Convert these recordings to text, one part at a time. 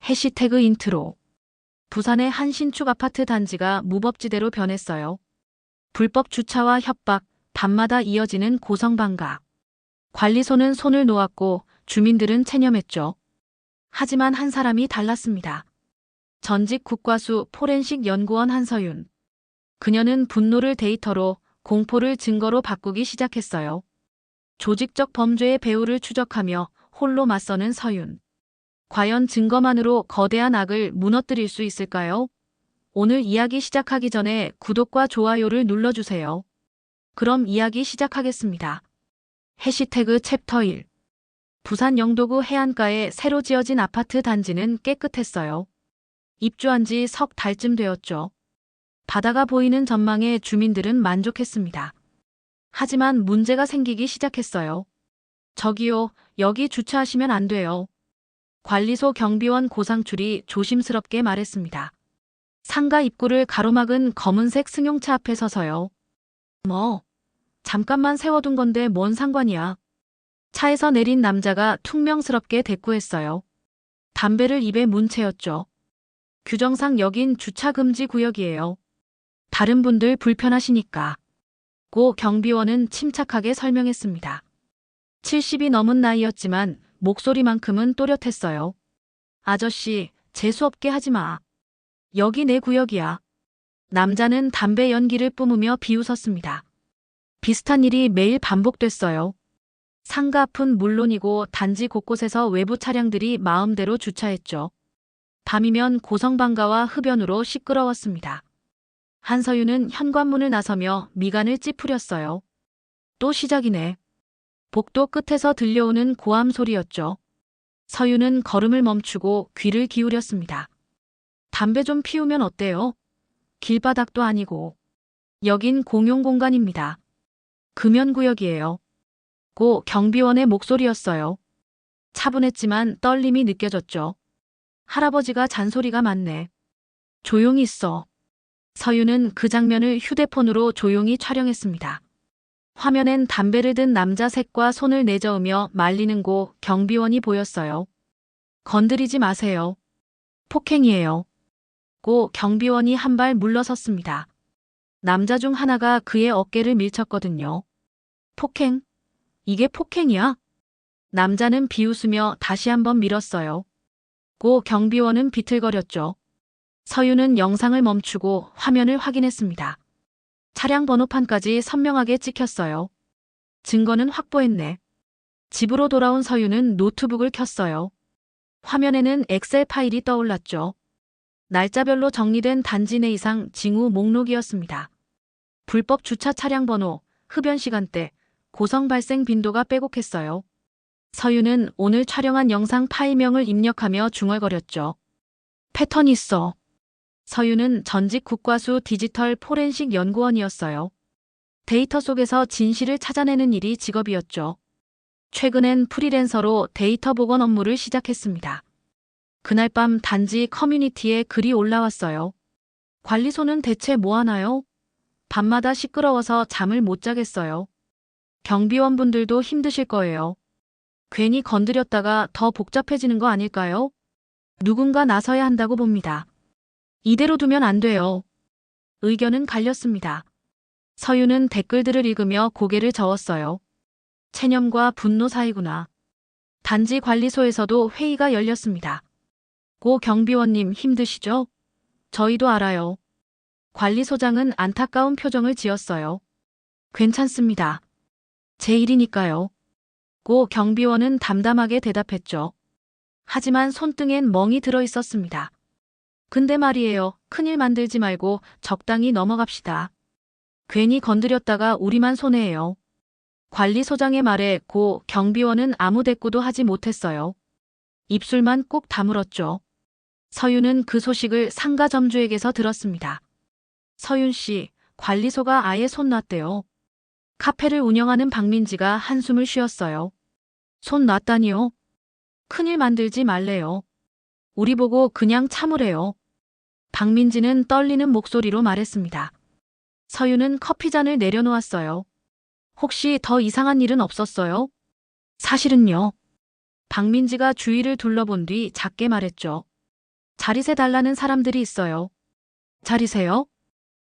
해시태그 인트로. 부산의 한 신축 아파트 단지가 무법지대로 변했어요. 불법 주차와 협박, 밤마다 이어지는 고성방가. 관리소는 손을 놓았고 주민들은 체념했죠. 하지만 한 사람이 달랐습니다. 전직 국과수 포렌식 연구원 한서윤. 그녀는 분노를 데이터로, 공포를 증거로 바꾸기 시작했어요. 조직적 범죄의 배후를 추적하며 홀로 맞서는 서윤. 과연 증거만으로 거대한 악을 무너뜨릴 수 있을까요? 오늘 이야기 시작하기 전에 구독과 좋아요를 눌러주세요. 그럼 이야기 시작하겠습니다. 해시태그 챕터 1. 부산 영도구 해안가에 새로 지어진 아파트 단지는 깨끗했어요. 입주한 지 석 달쯤 되었죠. 바다가 보이는 전망에 주민들은 만족했습니다. 하지만 문제가 생기기 시작했어요. 저기요, 여기 주차하시면 안 돼요. 관리소 경비원 고상출이 조심스럽게 말했습니다. 상가 입구를 가로막은 검은색 승용차 앞에 서서요. 잠깐만 세워둔 건데 뭔 상관이야. 차에서 내린 남자가 퉁명스럽게 대꾸했어요. 담배를 입에 문 채였죠. 규정상 여긴 주차 금지 구역이에요. 다른 분들 불편하시니까. 고 경비원은 침착하게 설명했습니다. 70이 넘은 나이였지만 목소리만큼은 또렷했어요. 아저씨, 재수없게 하지 마. 여기 내 구역이야. 남자는 담배 연기를 뿜으며 비웃었습니다. 비슷한 일이 매일 반복됐어요. 상가 앞은 물론이고 단지 곳곳에서 외부 차량들이 마음대로 주차했죠. 밤이면 고성방가와 흡연으로 시끄러웠습니다. 한서윤은 현관문을 나서며 미간을 찌푸렸어요. 또 시작이네. 복도 끝에서 들려오는 고함 소리였죠. 서윤은 걸음을 멈추고 귀를 기울였습니다. 담배 좀 피우면 어때요? 길바닥도 아니고. 여긴 공용공간입니다. 금연구역이에요. 고 경비원의 목소리였어요. 차분했지만 떨림이 느껴졌죠. 할아버지가 잔소리가 많네. 조용히 있어. 서윤은 그 장면을 휴대폰으로 조용히 촬영했습니다. 화면엔 담배를 든 남자 색과 손을 내저으며 말리는 고 경비원이 보였어요. 건드리지 마세요. 폭행이에요. 고 경비원이 한 발 물러섰습니다. 남자 중 하나가 그의 어깨를 밀쳤거든요. 폭행? 이게 폭행이야? 남자는 비웃으며 다시 한번 밀었어요. 고 경비원은 비틀거렸죠. 서윤은 영상을 멈추고 화면을 확인했습니다. 차량 번호판까지 선명하게 찍혔어요. 증거는 확보했네. 집으로 돌아온 서윤은 노트북을 켰어요. 화면에는 엑셀 파일이 떠올랐죠. 날짜별로 정리된 단지 내 이상 징후 목록이었습니다. 불법 주차 차량 번호, 흡연 시간대, 고성 발생 빈도가 빼곡했어요. 서윤은 오늘 촬영한 영상 파일명을 입력하며 중얼거렸죠. 패턴이 있어. 서윤은 전직 국과수 디지털 포렌식 연구원이었어요. 데이터 속에서 진실을 찾아내는 일이 직업이었죠. 최근엔 프리랜서로 데이터 복원 업무를 시작했습니다. 그날 밤 단지 커뮤니티에 글이 올라왔어요. 관리소는 대체 뭐 하나요? 밤마다 시끄러워서 잠을 못 자겠어요. 경비원분들도 힘드실 거예요. 괜히 건드렸다가 더 복잡해지는 거 아닐까요? 누군가 나서야 한다고 봅니다. 이대로 두면 안 돼요. 의견은 갈렸습니다. 서윤은 댓글들을 읽으며 고개를 저었어요. 체념과 분노 사이구나. 단지 관리소에서도 회의가 열렸습니다. 고 경비원님 힘드시죠? 저희도 알아요. 관리소장은 안타까운 표정을 지었어요. 괜찮습니다. 제 일이니까요. 고 경비원은 담담하게 대답했죠. 하지만 손등엔 멍이 들어 있었습니다. 근데 말이에요. 큰일 만들지 말고 적당히 넘어갑시다. 괜히 건드렸다가 우리만 손해예요. 관리소장의 말에 고 경비원은 아무 대꾸도 하지 못했어요. 입술만 꾹 다물었죠. 서윤은 그 소식을 상가 점주에게서 들었습니다. 서윤 씨, 관리소가 아예 손 놨대요. 카페를 운영하는 박민지가 한숨을 쉬었어요. 손 놨다니요? 큰일 만들지 말래요. 우리 보고 그냥 참으래요. 박민지는 떨리는 목소리로 말했습니다. 서윤은 커피잔을 내려놓았어요. 혹시 더 이상한 일은 없었어요? 사실은요. 박민지가 주위를 둘러본 뒤 작게 말했죠. 자릿세 달라는 사람들이 있어요. 자릿세요?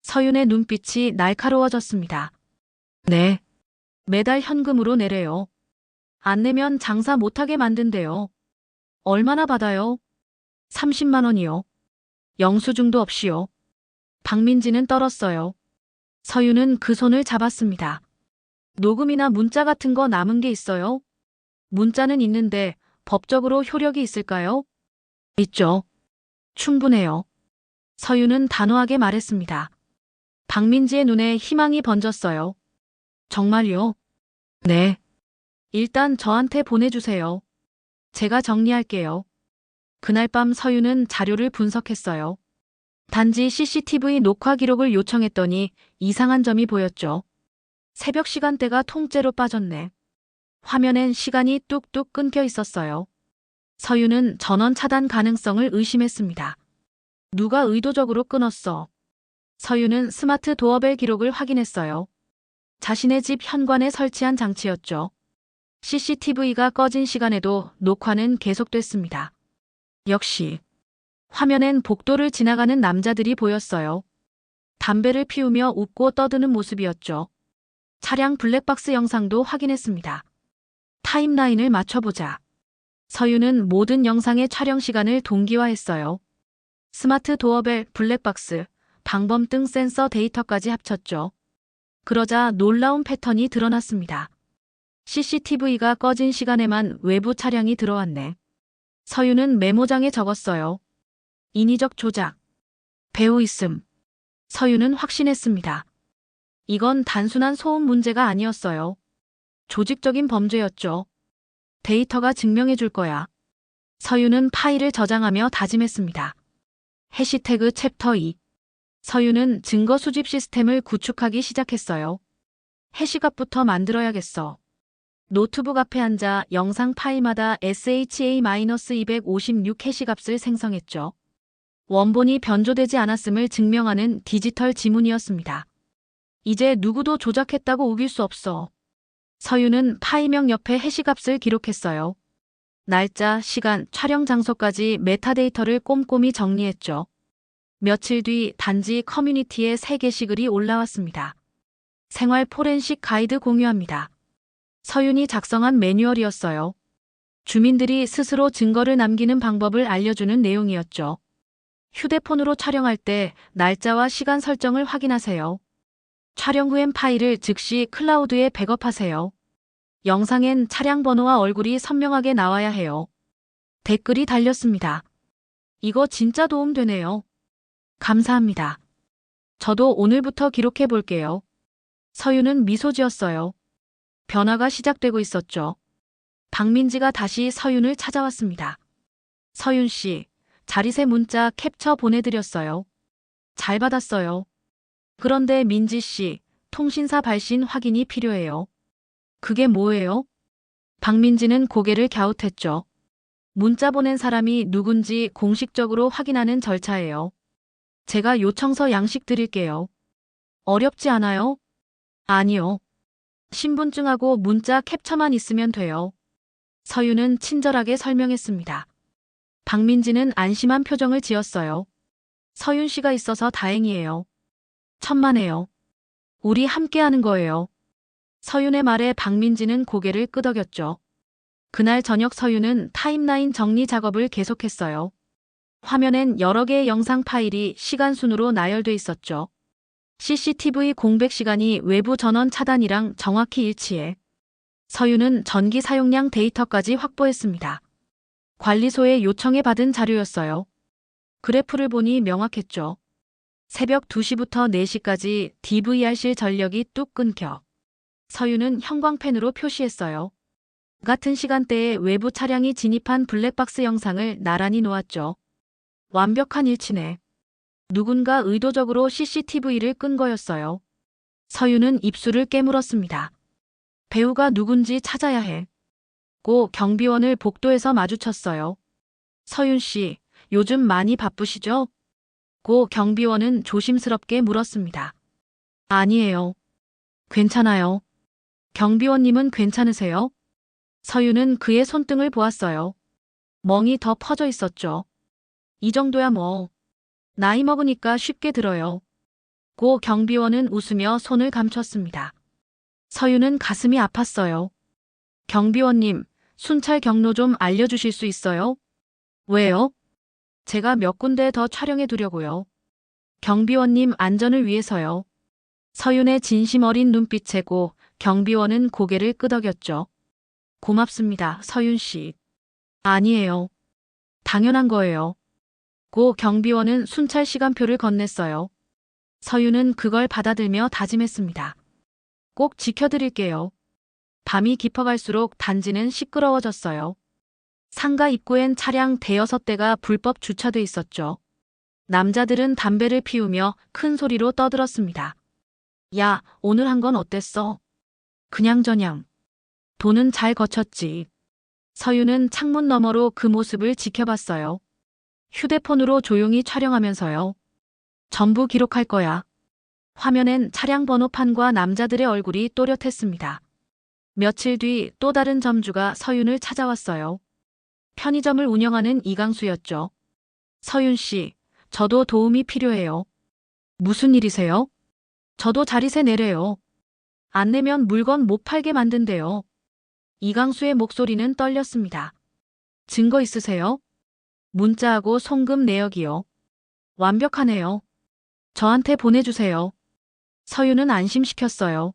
서윤의 눈빛이 날카로워졌습니다. 네. 매달 현금으로 내래요. 안 내면 장사 못하게 만든대요. 얼마나 받아요? 30만 원이요. 영수증도 없이요. 박민지는 떨었어요. 서윤은 그 손을 잡았습니다. 녹음이나 문자 같은 거 남은 게 있어요? 문자는 있는데 법적으로 효력이 있을까요? 있죠. 충분해요. 서윤은 단호하게 말했습니다. 박민지의 눈에 희망이 번졌어요. 정말요? 네. 일단 저한테 보내주세요. 제가 정리할게요. 그날 밤 서윤은 자료를 분석했어요. 단지 CCTV 녹화 기록을 요청했더니 이상한 점이 보였죠. 새벽 시간대가 통째로 빠졌네. 화면엔 시간이 뚝뚝 끊겨 있었어요. 서윤은 전원 차단 가능성을 의심했습니다. 누가 의도적으로 끊었어? 서윤은 스마트 도어벨 기록을 확인했어요. 자신의 집 현관에 설치한 장치였죠. CCTV가 꺼진 시간에도 녹화는 계속됐습니다. 역시 화면엔 복도를 지나가는 남자들이 보였어요. 담배를 피우며 웃고 떠드는 모습이었죠. 차량 블랙박스 영상도 확인했습니다. 타임라인을 맞춰보자. 서윤은 모든 영상의 촬영 시간을 동기화했어요. 스마트 도어벨, 블랙박스, 방범 등 센서 데이터까지 합쳤죠. 그러자 놀라운 패턴이 드러났습니다. CCTV가 꺼진 시간에만 외부 차량이 들어왔네. 서윤은 메모장에 적었어요. 인위적 조작. 배후 있음. 서윤은 확신했습니다. 이건 단순한 소음 문제가 아니었어요. 조직적인 범죄였죠. 데이터가 증명해 줄 거야. 서윤은 파일을 저장하며 다짐했습니다. 해시태그 챕터 2. 서윤은 증거 수집 시스템을 구축하기 시작했어요. 해시값부터 만들어야겠어. 노트북 앞에 앉아 영상 파일마다 SHA-256 해시값을 생성했죠. 원본이 변조되지 않았음을 증명하는 디지털 지문이었습니다. 이제 누구도 조작했다고 우길 수 없어. 서윤은 파일명 옆에 해시값을 기록했어요. 날짜, 시간, 촬영 장소까지 메타데이터를 꼼꼼히 정리했죠. 며칠 뒤 단지 커뮤니티에 새 게시글이 올라왔습니다. 생활 포렌식 가이드 공유합니다. 서윤이 작성한 매뉴얼이었어요. 주민들이 스스로 증거를 남기는 방법을 알려주는 내용이었죠. 휴대폰으로 촬영할 때 날짜와 시간 설정을 확인하세요. 촬영 후엔 파일을 즉시 클라우드에 백업하세요. 영상엔 차량 번호와 얼굴이 선명하게 나와야 해요. 댓글이 달렸습니다. 이거 진짜 도움되네요. 감사합니다. 저도 오늘부터 기록해 볼게요. 서윤은 미소 지었어요. 변화가 시작되고 있었죠. 박민지가 다시 서윤을 찾아왔습니다. 서윤 씨, 자릿세 문자 캡처 보내드렸어요. 잘 받았어요. 그런데 민지 씨, 통신사 발신 확인이 필요해요. 그게 뭐예요? 박민지는 고개를 갸웃했죠. 문자 보낸 사람이 누군지 공식적으로 확인하는 절차예요. 제가 요청서 양식 드릴게요. 어렵지 않아요? 아니요. 신분증하고 문자 캡처만 있으면 돼요. 서윤은 친절하게 설명했습니다. 박민지는 안심한 표정을 지었어요. 서윤 씨가 있어서 다행이에요. 천만에요. 우리 함께하는 거예요. 서윤의 말에 박민지는 고개를 끄덕였죠. 그날 저녁 서윤은 타임라인 정리 작업을 계속했어요. 화면엔 여러 개의 영상 파일이 시간 순으로 나열돼 있었죠. CCTV 공백 시간이 외부 전원 차단이랑 정확히 일치해. 서윤은 전기 사용량 데이터까지 확보했습니다. 관리소의 요청에 받은 자료였어요. 그래프를 보니 명확했죠. 새벽 2시부터 4시까지 DVR실 전력이 뚝 끊겨. 서윤은 형광펜으로 표시했어요. 같은 시간대에 외부 차량이 진입한 블랙박스 영상을 나란히 놓았죠. 완벽한 일치네. 누군가 의도적으로 CCTV를 끈 거였어요. 서윤은 입술을 깨물었습니다. 배우가 누군지 찾아야 해. 고 경비원을 복도에서 마주쳤어요. 서윤 씨, 요즘 많이 바쁘시죠? 고 경비원은 조심스럽게 물었습니다. 아니에요. 괜찮아요. 경비원님은 괜찮으세요? 서윤은 그의 손등을 보았어요. 멍이 더 퍼져 있었죠. 이 정도야 뭐. 나이 먹으니까 쉽게 들어요. 고 경비원은 웃으며 손을 감췄습니다. 서윤은 가슴이 아팠어요. 경비원님, 순찰 경로 좀 알려주실 수 있어요? 왜요? 제가 몇 군데 더 촬영해 두려고요. 경비원님 안전을 위해서요. 서윤의 진심 어린 눈빛에 고 경비원은 고개를 끄덕였죠. 고맙습니다, 서윤 씨. 아니에요. 당연한 거예요. 고 경비원은 순찰 시간표를 건넸어요. 서윤은 그걸 받아들며 다짐했습니다. 꼭 지켜드릴게요. 밤이 깊어갈수록 단지는 시끄러워졌어요. 상가 입구엔 차량 대여섯 대가 불법 주차돼 있었죠. 남자들은 담배를 피우며 큰 소리로 떠들었습니다. 야, 오늘 한 건 어땠어? 그냥저냥. 돈은 잘 거쳤지. 서윤은 창문 너머로 그 모습을 지켜봤어요. 휴대폰으로 조용히 촬영하면서요. 전부 기록할 거야. 화면엔 차량 번호판과 남자들의 얼굴이 또렷했습니다. 며칠 뒤 또 다른 점주가 서윤을 찾아왔어요. 편의점을 운영하는 이강수였죠. 서윤 씨, 저도 도움이 필요해요. 무슨 일이세요? 저도 자리세 내래요. 안 내면 물건 못 팔게 만든대요. 이강수의 목소리는 떨렸습니다. 증거 있으세요? 문자하고 송금 내역이요. 완벽하네요. 저한테 보내주세요. 서윤은 안심시켰어요.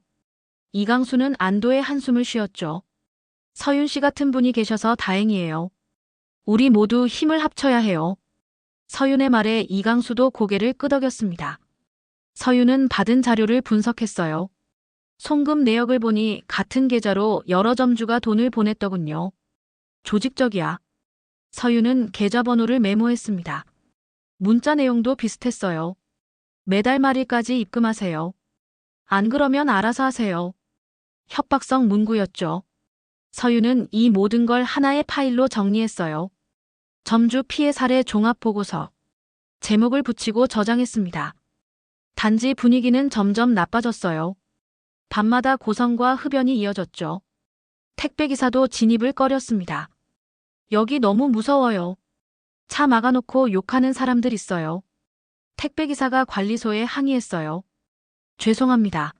이강수는 안도의 한숨을 쉬었죠. 서윤 씨 같은 분이 계셔서 다행이에요. 우리 모두 힘을 합쳐야 해요. 서윤의 말에 이강수도 고개를 끄덕였습니다. 서윤은 받은 자료를 분석했어요. 송금 내역을 보니 같은 계좌로 여러 점주가 돈을 보냈더군요. 조직적이야. 서윤은 계좌번호를 메모했습니다. 문자 내용도 비슷했어요. 매달 말일까지 입금하세요. 안 그러면 알아서 하세요. 협박성 문구였죠. 서윤은 이 모든 걸 하나의 파일로 정리했어요. 점주 피해 사례 종합 보고서. 제목을 붙이고 저장했습니다. 단지 분위기는 점점 나빠졌어요. 밤마다 고성과 흡연이 이어졌죠. 택배기사도 진입을 꺼렸습니다. 여기 너무 무서워요. 차 막아놓고 욕하는 사람들 있어요. 택배기사가 관리소에 항의했어요. 죄송합니다.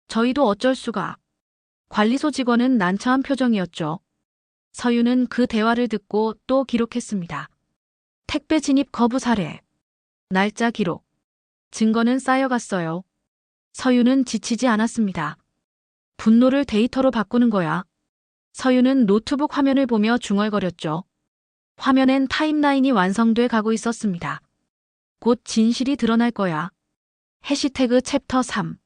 저희도 어쩔 수가. 관리소 직원은 난처한 표정이었죠. 서윤은 그 대화를 듣고 또 기록했습니다. 택배 진입 거부 사례. 날짜 기록. 증거는 쌓여갔어요. 서윤은 지치지 않았습니다. 분노를 데이터로 바꾸는 거야. 서윤은 노트북 화면을 보며 중얼거렸죠. 화면엔 타임라인이 완성돼 가고 있었습니다. 곧 진실이 드러날 거야. 해시태그 챕터 3.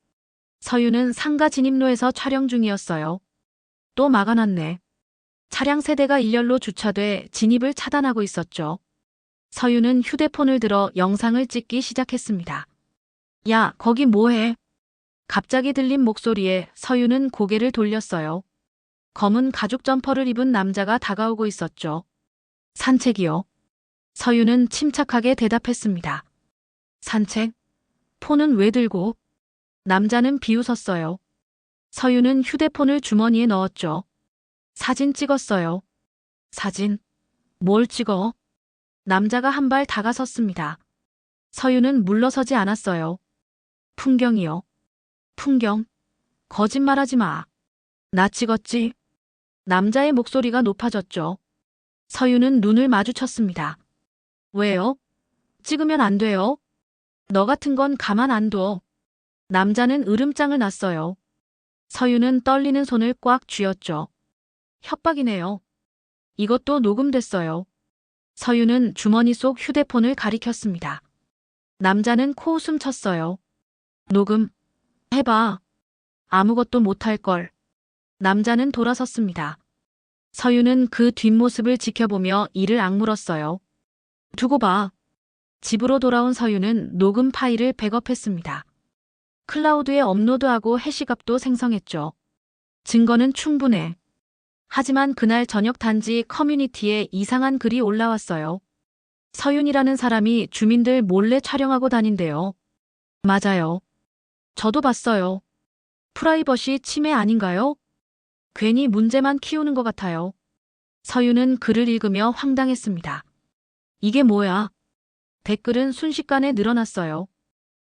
서윤은 상가 진입로에서 촬영 중이었어요. 또 막아놨네. 차량 세대가 일렬로 주차돼 진입을 차단하고 있었죠. 서윤은 휴대폰을 들어 영상을 찍기 시작했습니다. 야, 거기 뭐해? 갑자기 들린 목소리에 서윤은 고개를 돌렸어요. 검은 가죽 점퍼를 입은 남자가 다가오고 있었죠. 산책이요. 서윤은 침착하게 대답했습니다. 산책? 폰은 왜 들고? 남자는 비웃었어요. 서윤은 휴대폰을 주머니에 넣었죠. 사진 찍었어요. 사진? 뭘 찍어? 남자가 한 발 다가섰습니다. 서윤은 물러서지 않았어요. 풍경이요. 풍경? 거짓말하지 마. 나 찍었지? 남자의 목소리가 높아졌죠. 서윤은 눈을 마주쳤습니다. 왜요? 찍으면 안 돼요? 너 같은 건 가만 안 둬. 남자는 으름장을 놨어요. 서윤은 떨리는 손을 꽉 쥐었죠. 협박이네요. 이것도 녹음됐어요. 서윤은 주머니 속 휴대폰을 가리켰습니다. 남자는 코웃음 쳤어요. 녹음. 해봐. 아무것도 못할 걸. 남자는 돌아섰습니다. 서윤은 그 뒷모습을 지켜보며 이를 악물었어요. 두고 봐. 집으로 돌아온 서윤은 녹음 파일을 백업했습니다. 클라우드에 업로드하고 해시값도 생성했죠. 증거는 충분해. 하지만 그날 저녁 단지 커뮤니티에 이상한 글이 올라왔어요. 서윤이라는 사람이 주민들 몰래 촬영하고 다닌대요. 맞아요. 저도 봤어요. 프라이버시 침해 아닌가요? 괜히 문제만 키우는 것 같아요. 서윤은 글을 읽으며 황당했습니다. 이게 뭐야? 댓글은 순식간에 늘어났어요.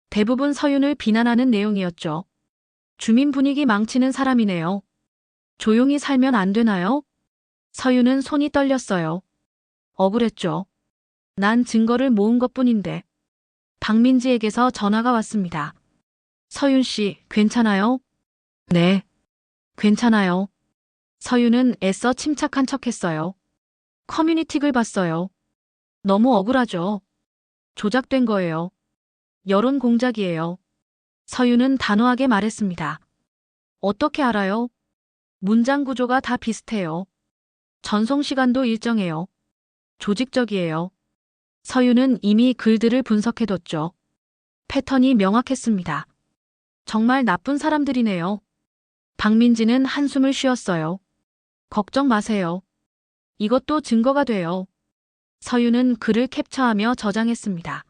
대부분 서윤을 비난하는 내용이었죠. 주민 분위기 망치는 사람이네요. 조용히 살면 안 되나요? 서윤은 손이 떨렸어요. 억울했죠. 난 증거를 모은 것뿐인데. 박민지에게서 전화가 왔습니다. 서윤 씨, 괜찮아요? 네, 괜찮아요. 서윤은 애써 침착한 척했어요. 커뮤니티글 봤어요. 너무 억울하죠. 조작된 거예요. 여론 공작이에요. 서윤은 단호하게 말했습니다. 어떻게 알아요? 문장 구조가 다 비슷해요. 전송 시간도 일정해요. 조직적이에요. 서윤은 이미 글들을 분석해뒀죠. 패턴이 명확했습니다. 정말 나쁜 사람들이네요. 박민지는 한숨을 쉬었어요. 걱정 마세요. 이것도 증거가 돼요. 서윤은 글을 캡처하며 저장했습니다.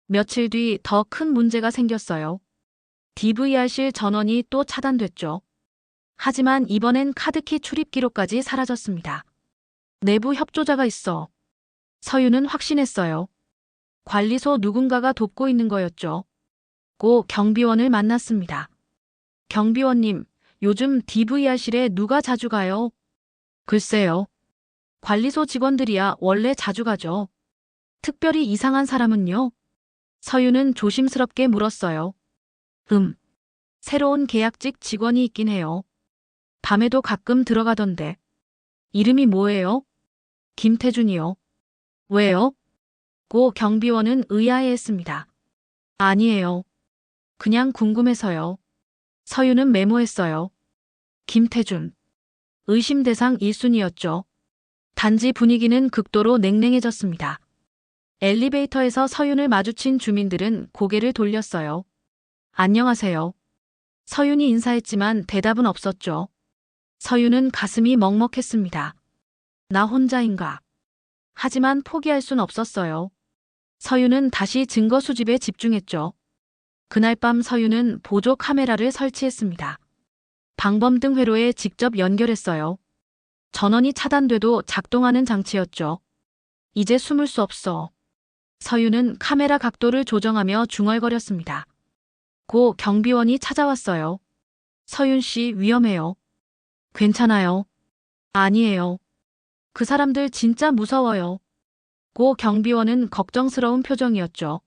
며칠 뒤 더 큰 문제가 생겼어요. DVR실 전원이 또 차단됐죠. 하지만 이번엔 카드키 출입 기록까지 사라졌습니다. 내부 협조자가 있어. 서윤은 확신했어요. 관리소 누군가가 돕고 있는 거였죠. 고 경비원을 만났습니다. 경비원님, 요즘 DVR실에 누가 자주 가요? 글쎄요. 관리소 직원들이야 원래 자주 가죠. 특별히 이상한 사람은요? 서윤은 조심스럽게 물었어요. 새로운 계약직 직원이 있긴 해요. 밤에도 가끔 들어가던데. 이름이 뭐예요? 김태준이요. 왜요? 고 경비원은 의아해했습니다. 아니에요. 그냥 궁금해서요. 서윤은 메모했어요. 김태준. 의심 대상 1순위였죠. 단지 분위기는 극도로 냉랭해졌습니다. 엘리베이터에서 서윤을 마주친 주민들은 고개를 돌렸어요. 안녕하세요. 서윤이 인사했지만 대답은 없었죠. 서윤은 가슴이 먹먹했습니다. 나 혼자인가? 하지만 포기할 순 없었어요. 서윤은 다시 증거 수집에 집중했죠. 그날 밤 서윤은 보조 카메라를 설치했습니다. 방범등 회로에 직접 연결했어요. 전원이 차단돼도 작동하는 장치였죠. 이제 숨을 수 없어. 서윤은 카메라 각도를 조정하며 중얼거렸습니다. 고 경비원이 찾아왔어요. 서윤 씨 위험해요. 괜찮아요. 아니에요. 그 사람들 진짜 무서워요. 고 경비원은 걱정스러운 표정이었죠.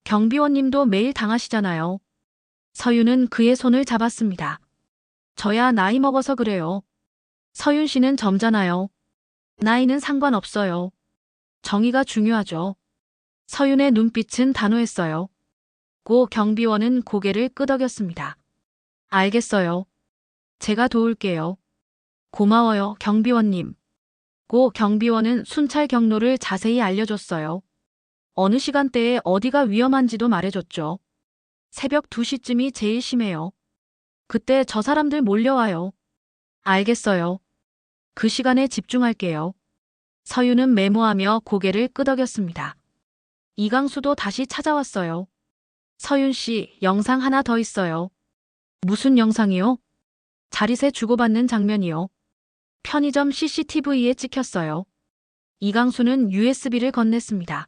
경비원님도 매일 당하시잖아요. 서윤은 그의 손을 잡았습니다. 저야 나이 먹어서 그래요. 서윤 씨는 젊잖아요. 나이는 상관없어요. 정의가 중요하죠. 서윤의 눈빛은 단호했어요. 고 경비원은 고개를 끄덕였습니다. 알겠어요. 제가 도울게요. 고마워요, 경비원님. 고 경비원은 순찰 경로를 자세히 알려줬어요. 어느 시간대에 어디가 위험한지도 말해줬죠. 새벽 2시쯤이 제일 심해요. 그때 저 사람들 몰려와요. 알겠어요. 그 시간에 집중할게요. 서윤은 메모하며 고개를 끄덕였습니다. 이강수도 다시 찾아왔어요. 서윤 씨, 영상 하나 더 있어요. 무슨 영상이요? 자릿세 주고받는 장면이요. 편의점 CCTV에 찍혔어요. 이강수는 USB를 건넸습니다.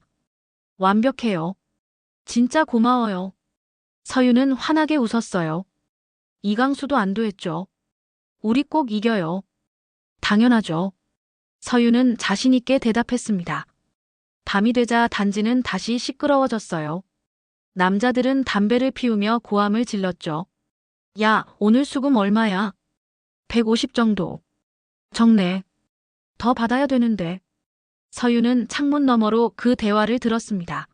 완벽해요. 진짜 고마워요. 서윤은 환하게 웃었어요. 이강수도 안도했죠. 우리 꼭 이겨요. 당연하죠. 서윤은 자신있게 대답했습니다. 밤이 되자 단지는 다시 시끄러워졌어요. 남자들은 담배를 피우며 고함을 질렀죠. 야, 오늘 수금 얼마야? 150 정도. 적네. 더 받아야 되는데. 서윤은 창문 너머로 그 대화를 들었습니다.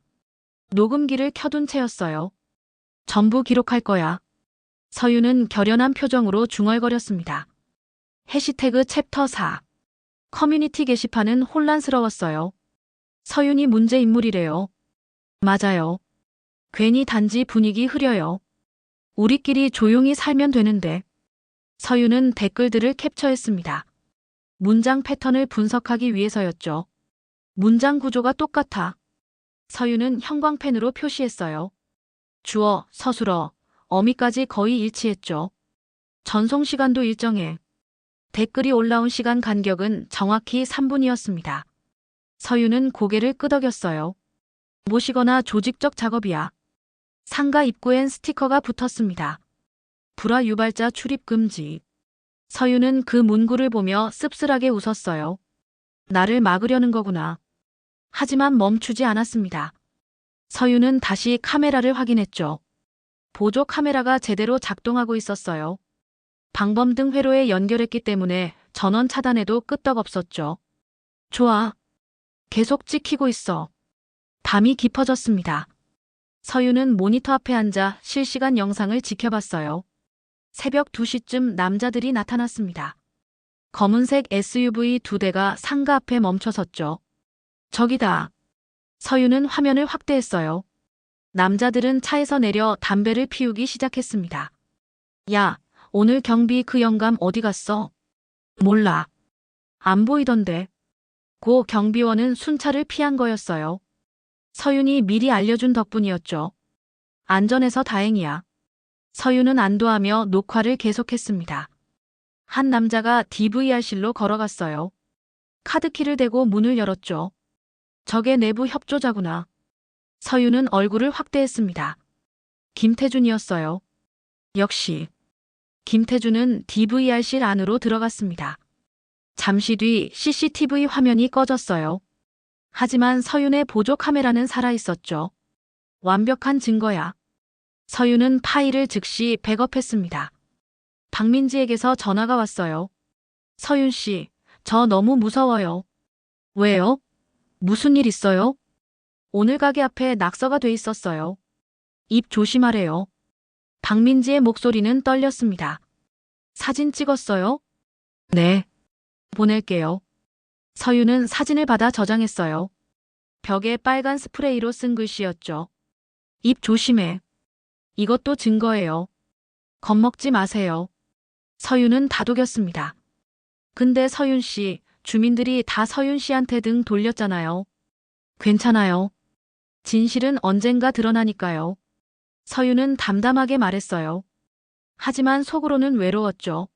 녹음기를 켜둔 채였어요. 전부 기록할 거야. 서윤은 결연한 표정으로 중얼거렸습니다. 해시태그 챕터 4. 커뮤니티 게시판은 혼란스러웠어요. 서윤이 문제 인물이래요. 맞아요. 괜히 단지 분위기 흐려요. 우리끼리 조용히 살면 되는데. 서윤은 댓글들을 캡처했습니다. 문장 패턴을 분석하기 위해서였죠. 문장 구조가 똑같아. 서윤은 형광펜으로 표시했어요. 주어, 서술어, 어미까지 거의 일치했죠. 전송 시간도 일정해. 댓글이 올라온 시간 간격은 정확히 3분이었습니다. 서윤은 고개를 끄덕였어요. 모시거나 조직적 작업이야. 상가 입구엔 스티커가 붙었습니다. 불화 유발자 출입 금지. 서윤은 그 문구를 보며 씁쓸하게 웃었어요. 나를 막으려는 거구나. 하지만 멈추지 않았습니다. 서윤은 다시 카메라를 확인했죠. 보조 카메라가 제대로 작동하고 있었어요. 방범등 회로에 연결했기 때문에 전원 차단에도 끄떡없었죠. 좋아. 계속 찍히고 있어. 밤이 깊어졌습니다. 서윤은 모니터 앞에 앉아 실시간 영상을 지켜봤어요. 새벽 2시쯤 남자들이 나타났습니다. 검은색 SUV 2대가 상가 앞에 멈춰섰죠. 저기다. 서윤은 화면을 확대했어요. 남자들은 차에서 내려 담배를 피우기 시작했습니다. 야, 오늘 경비 그 영감 어디 갔어? 몰라. 안 보이던데. 고 경비원은 순찰을 피한 거였어요. 서윤이 미리 알려준 덕분이었죠. 안전해서 다행이야. 서윤은 안도하며 녹화를 계속했습니다. 한 남자가 DVR실로 걸어갔어요. 카드키를 대고 문을 열었죠. 저게 내부 협조자구나. 서윤은 얼굴을 확대했습니다. 김태준이었어요. 역시. 김태준은 DVR실 안으로 들어갔습니다. 잠시 뒤 CCTV 화면이 꺼졌어요. 하지만 서윤의 보조 카메라는 살아있었죠. 완벽한 증거야. 서윤은 파일을 즉시 백업했습니다. 박민지에게서 전화가 왔어요. 서윤 씨, 저 너무 무서워요. 왜요? 무슨 일 있어요? 오늘 가게 앞에 낙서가 돼 있었어요. 입 조심하래요. 박민지의 목소리는 떨렸습니다. 사진 찍었어요? 네. 보낼게요. 서윤은 사진을 받아 저장했어요. 벽에 빨간 스프레이로 쓴 글씨였죠. 입 조심해. 이것도 증거예요. 겁먹지 마세요. 서윤은 다독였습니다. 근데 서윤 씨, 주민들이 다 서윤 씨한테 등 돌렸잖아요. 괜찮아요. 진실은 언젠가 드러나니까요. 서윤은 담담하게 말했어요. 하지만 속으로는 외로웠죠.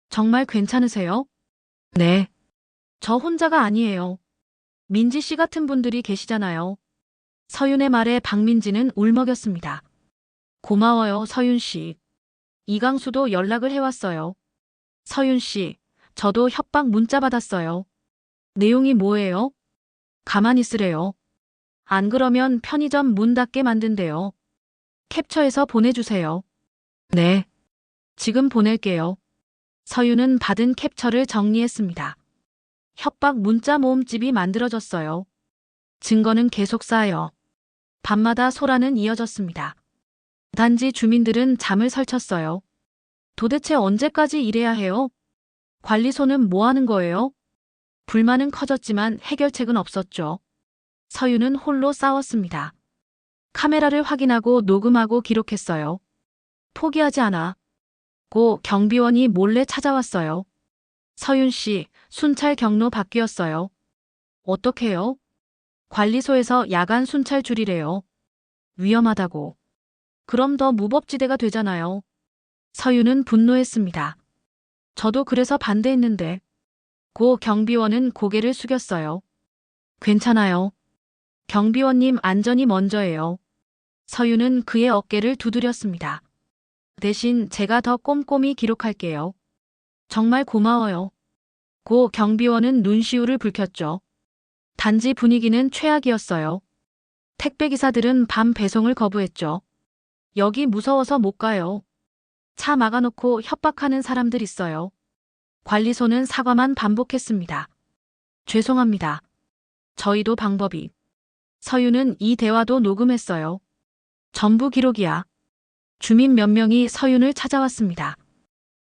정말 괜찮으세요? 네. 저 혼자가 아니에요. 민지 씨 같은 분들이 계시잖아요. 서윤의 말에 박민지는 울먹였습니다. 고마워요, 서윤 씨. 이강수도 연락을 해왔어요. 서윤 씨, 저도 협박 문자 받았어요. 내용이 뭐예요? 가만히 있으래요. 안 그러면 편의점 문 닫게 만든대요. 캡처해서 보내주세요. 네. 지금 보낼게요. 서윤은 받은 캡처를 정리했습니다. 협박 문자 모음집이 만들어졌어요. 증거는 계속 쌓여 밤마다 소란은 이어졌습니다. 단지 주민들은 잠을 설쳤어요. 도대체 언제까지 이래야 해요? 관리소는 뭐 하는 거예요? 불만은 커졌지만 해결책은 없었죠. 서윤은 홀로 싸웠습니다. 카메라를 확인하고 녹음하고 기록했어요. 포기하지 않아. 고 경비원이 몰래 찾아왔어요. 서윤 씨, 순찰 경로 바뀌었어요. 어떡해요? 관리소에서 야간 순찰 줄이래요. 위험하다고. 그럼 더 무법지대가 되잖아요. 서윤은 분노했습니다. 저도 그래서 반대했는데. 고 경비원은 고개를 숙였어요. 괜찮아요. 경비원님 안전이 먼저예요. 서윤은 그의 어깨를 두드렸습니다. 대신 제가 더 꼼꼼히 기록할게요. 정말 고마워요. 고 경비원은 눈시울을 붉혔죠. 단지 분위기는 최악이었어요. 택배기사들은 밤 배송을 거부했죠. 여기 무서워서 못 가요. 차 막아놓고 협박하는 사람들 있어요. 관리소는 사과만 반복했습니다. 죄송합니다. 저희도 방법이. 서윤은 이 대화도 녹음했어요. 전부 기록이야. 주민 몇 명이 서윤을 찾아왔습니다.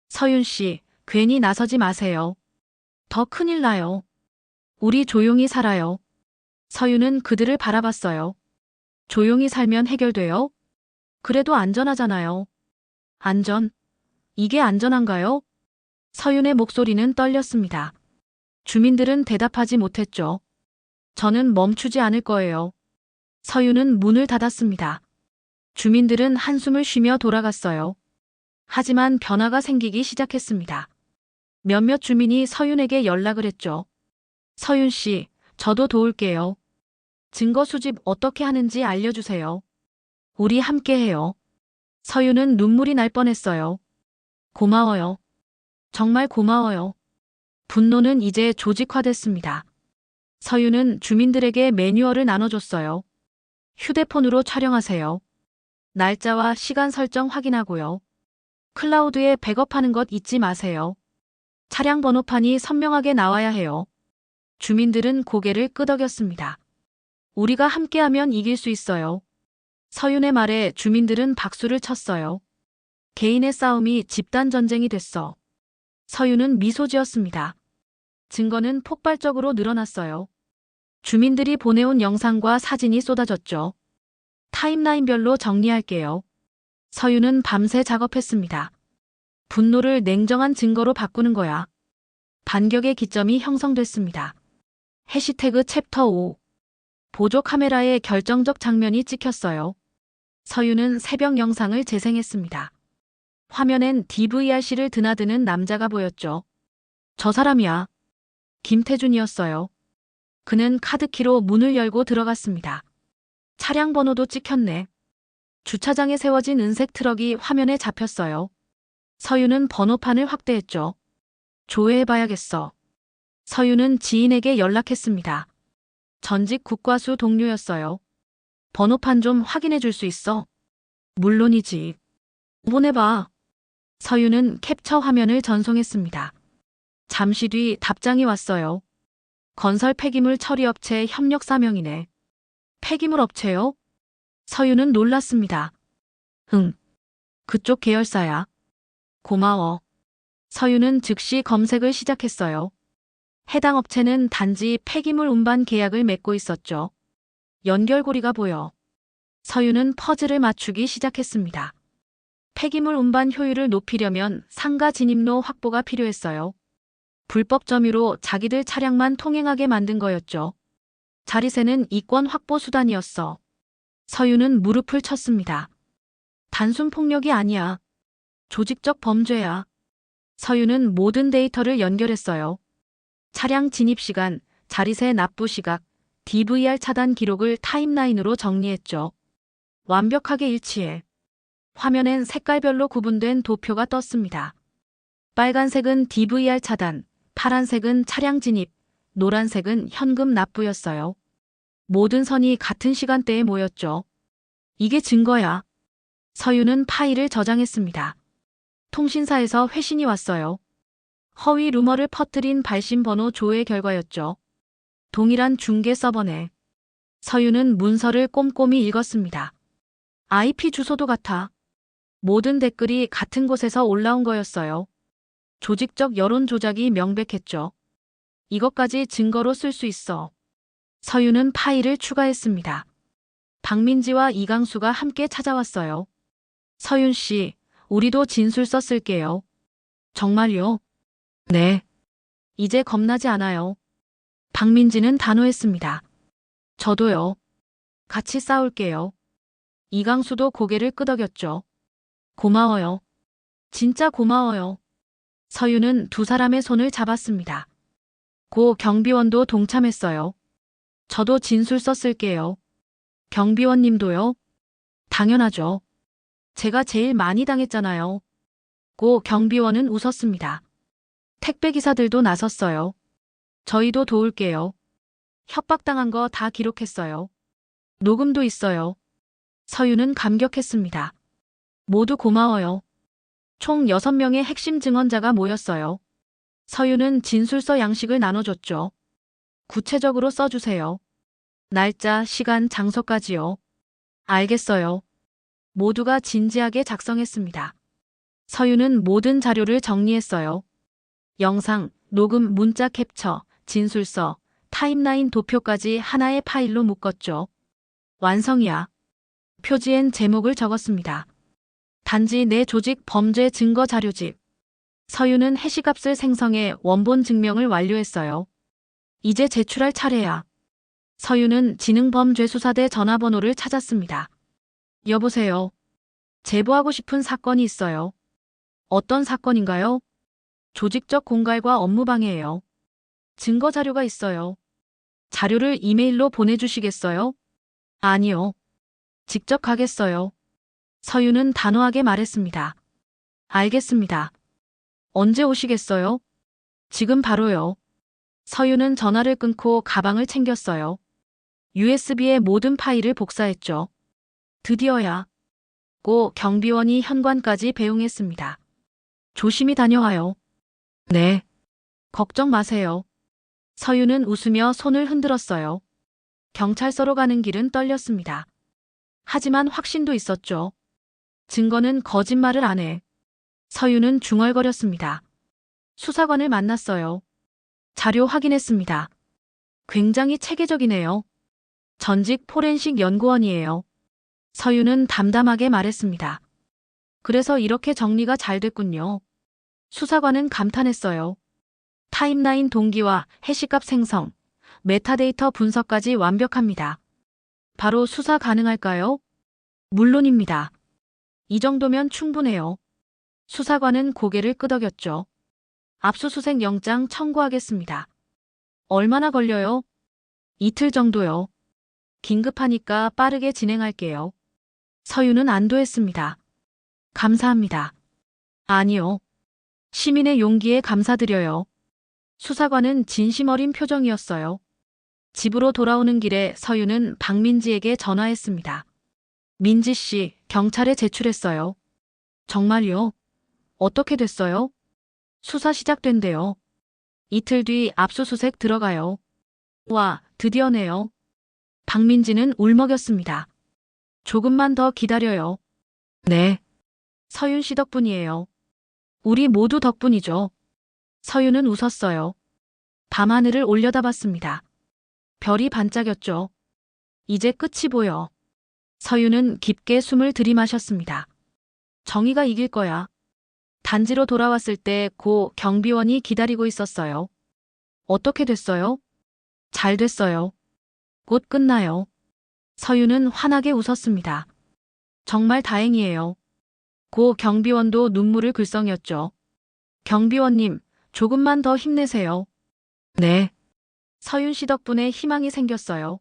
서윤 씨, 괜히 나서지 마세요. 더 큰일 나요. 우리 조용히 살아요. 서윤은 그들을 바라봤어요. 조용히 살면 해결돼요? 그래도 안전하잖아요. 안전? 이게 안전한가요? 서윤의 목소리는 떨렸습니다. 주민들은 대답하지 못했죠. 저는 멈추지 않을 거예요. 서윤은 문을 닫았습니다. 주민들은 한숨을 쉬며 돌아갔어요. 하지만 변화가 생기기 시작했습니다. 몇몇 주민이 서윤에게 연락을 했죠. 서윤 씨, 저도 도울게요. 증거 수집 어떻게 하는지 알려주세요. 우리 함께 해요. 서유는 눈물이 날 뻔했어요. 고마워요. 정말 고마워요. 분노는 이제 조직화됐습니다. 서유는 주민들에게 매뉴얼을 나눠줬어요. 휴대폰으로 촬영하세요. 날짜와 시간 설정 확인하고요. 클라우드에 백업하는 것 잊지 마세요. 차량 번호판이 선명하게 나와야 해요. 주민들은 고개를 끄덕였습니다. 우리가 함께하면 이길 수 있어요. 서윤의 말에 주민들은 박수를 쳤어요. 개인의 싸움이 집단 전쟁이 됐어. 서윤은 미소 지었습니다. 증거는 폭발적으로 늘어났어요. 주민들이 보내온 영상과 사진이 쏟아졌죠. 타임라인별로 정리할게요. 서윤은 밤새 작업했습니다. 분노를 냉정한 증거로 바꾸는 거야. 반격의 기점이 형성됐습니다. 해시태그 챕터 5. 보조 카메라에 결정적 장면이 찍혔어요. 서윤은 새벽 영상을 재생했습니다. 화면엔 DVRC를 드나드는 남자가 보였죠. 저 사람이야. 김태준이었어요. 그는 카드키로 문을 열고 들어갔습니다. 차량 번호도 찍혔네. 주차장에 세워진 은색 트럭이 화면에 잡혔어요. 서윤은 번호판을 확대했죠. 조회해봐야겠어. 서윤은 지인에게 연락했습니다. 전직 국과수 동료였어요. 번호판 좀 확인해 줄 수 있어? 물론이지. 보내봐. 서윤은 캡처 화면을 전송했습니다. 잠시 뒤 답장이 왔어요. 건설 폐기물 처리업체 협력 사명이네. 폐기물 업체요? 서윤은 놀랐습니다. 응. 그쪽 계열사야. 고마워. 서윤은 즉시 검색을 시작했어요. 해당 업체는 단지 폐기물 운반 계약을 맺고 있었죠. 연결고리가 보여. 서윤은 퍼즐을 맞추기 시작했습니다. 폐기물 운반 효율을 높이려면 상가 진입로 확보가 필요했어요. 불법 점유로 자기들 차량만 통행하게 만든 거였죠. 자리세는 이권 확보 수단이었어. 서윤은 무릎을 쳤습니다. 단순 폭력이 아니야. 조직적 범죄야. 서윤은 모든 데이터를 연결했어요. 차량 진입 시간, 자리세 납부 시각, DVR 차단 기록을 타임라인으로 정리했죠. 완벽하게 일치해. 화면엔 색깔별로 구분된 도표가 떴습니다. 빨간색은 DVR 차단, 파란색은 차량 진입, 노란색은 현금 납부였어요. 모든 선이 같은 시간대에 모였죠. 이게 증거야. 서윤은 파일을 저장했습니다. 통신사에서 회신이 왔어요. 허위 루머를 퍼뜨린 발신번호 조회 결과였죠. 동일한 중계 서버네. 서윤은 문서를 꼼꼼히 읽었습니다. IP 주소도 같아. 모든 댓글이 같은 곳에서 올라온 거였어요. 조직적 여론 조작이 명백했죠. 이것까지 증거로 쓸 수 있어. 서윤은 파일을 추가했습니다. 박민지와 이강수가 함께 찾아왔어요. 서윤 씨, 우리도 진술서 쓸게요. 정말요? 네. 이제 겁나지 않아요. 박민지는 단호했습니다. 저도요. 같이 싸울게요. 이강수도 고개를 끄덕였죠. 고마워요. 진짜 고마워요. 서윤은 두 사람의 손을 잡았습니다. 고 경비원도 동참했어요. 저도 진술서 쓸게요. 경비원님도요? 당연하죠. 제가 제일 많이 당했잖아요. 고 경비원은 웃었습니다. 택배기사들도 나섰어요. 저희도 도울게요. 협박당한 거 다 기록했어요. 녹음도 있어요. 서윤은 감격했습니다. 모두 고마워요. 총 6명의 핵심 증언자가 모였어요. 서윤은 진술서 양식을 나눠줬죠. 구체적으로 써주세요. 날짜, 시간, 장소까지요. 알겠어요. 모두가 진지하게 작성했습니다. 서윤은 모든 자료를 정리했어요. 영상, 녹음, 문자 캡처, 진술서, 타임라인 도표까지 하나의 파일로 묶었죠. 완성이야. 표지엔 제목을 적었습니다. 단지 내 조직 범죄 증거 자료집. 서윤은 해시값을 생성해 원본 증명을 완료했어요. 이제 제출할 차례야. 서윤은 지능범죄수사대 전화번호를 찾았습니다. 여보세요. 제보하고 싶은 사건이 있어요. 어떤 사건인가요? 조직적 공갈과 업무 방해예요. 증거 자료가 있어요. 자료를 이메일로 보내주시겠어요? 아니요. 직접 가겠어요. 서유는 단호하게 말했습니다. 알겠습니다. 언제 오시겠어요? 지금 바로요. 서유는 전화를 끊고 가방을 챙겼어요. USB에 모든 파일을 복사했죠. 드디어야. 고 경비원이 현관까지 배웅했습니다. 조심히 다녀와요. 네. 걱정 마세요. 서유는 웃으며 손을 흔들었어요. 경찰서로 가는 길은 떨렸습니다. 하지만 확신도 있었죠. 증거는 거짓말을 안 해. 서유는 중얼거렸습니다. 수사관을 만났어요. 자료 확인했습니다. 굉장히 체계적이네요. 전직 포렌식 연구원이에요. 서유는 담담하게 말했습니다. 그래서 이렇게 정리가 잘 됐군요. 수사관은 감탄했어요. 타임라인 동기와 해시값 생성, 메타데이터 분석까지 완벽합니다. 바로 수사 가능할까요? 물론입니다. 이 정도면 충분해요. 수사관은 고개를 끄덕였죠. 압수수색 영장 청구하겠습니다. 얼마나 걸려요? 이틀 정도요. 긴급하니까 빠르게 진행할게요. 서유는 안도했습니다. 감사합니다. 아니요. 시민의 용기에 감사드려요. 수사관은 진심 어린 표정이었어요. 집으로 돌아오는 길에 서유는 박민지에게 전화했습니다. 민지 씨, 경찰에 제출했어요. 정말요? 어떻게 됐어요? 수사 시작된대요. 이틀 뒤 압수수색 들어가요. 와, 드디어네요. 박민지는 울먹였습니다. 조금만 더 기다려요. 네. 서윤 씨 덕분이에요. 우리 모두 덕분이죠. 서윤은 웃었어요. 밤하늘을 올려다봤습니다. 별이 반짝였죠. 이제 끝이 보여. 서윤은 깊게 숨을 들이마셨습니다. 정의가 이길 거야. 단지로 돌아왔을 때 고 경비원이 기다리고 있었어요. 어떻게 됐어요? 잘 됐어요. 곧 끝나요. 서윤은 환하게 웃었습니다. 정말 다행이에요. 고 경비원도 눈물을 글썽였죠. 경비원님, 조금만 더 힘내세요. 네. 서윤 씨 덕분에 희망이 생겼어요.